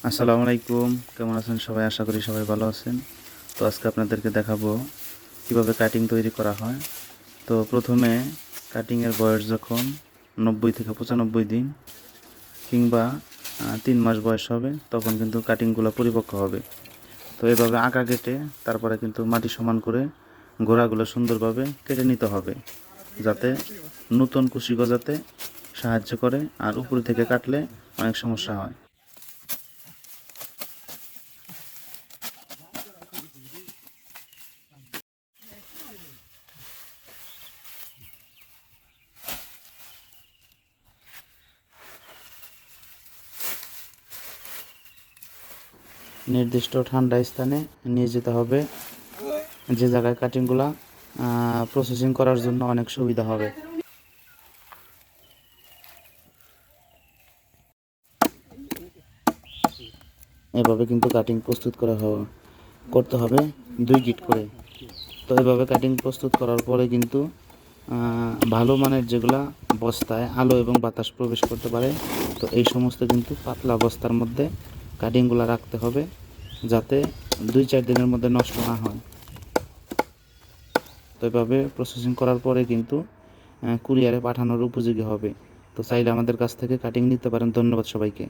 আসসালামু আলাইকুম, কেমন আছেন সবাই? আশা করি সবাই ভালো আছেন। তো আজকে আপনাদেরকে দেখাবো কিভাবে কাটিং তৈরি করা হয়। তো প্রথমে কাটিংয়ের বয়স যখন 90 থেকে 95 দিন কিংবা 3 মাস বয়স হবে, তখন কিন্তু কাটিংগুলো পরিপক্ক হবে। তো এভাবে আঁকা কেটে তারপরে কিন্তু মাটি সমান করে গোড়াগুলো সুন্দরভাবে কেটে নিতে হবে, যাতে নতুন কুশি গজাতে সাহায্য করে। আর উপর থেকে কাটলে অনেক সমস্যা হয়। নির্দিষ্ট ঠান্ডা স্থানে নিয়ে যেতে হবে, যে জায়গায় কাটিংগুলা প্রসেসিং করার জন্য অনেক সুবিধা হবে। এভাবে কিন্তু কাটিং প্রস্তুত করতে হবে 2 গিট করে। তো এভাবে কাটিং প্রস্তুত করার পরে কিন্তু ভালো মানের যেগুলা বস্তায় আলো এবং বাতাস প্রবেশ করতে পারে, তো এই সমস্ত কিন্তু পাতলা বস্তার মধ্যে কাটিংগুলো রাখতে হবে, যাতে 2-4 দিনের মধ্যে নষ্ট না হয়। তো এভাবে প্রসেসিং করার পরে কিন্তু কুরিয়ারে পাঠানোর উপযোগী হবে। তো চাইলে আমাদের কাছ থেকে কাটিং নিতে পারেন। ধন্যবাদ সবাইকে।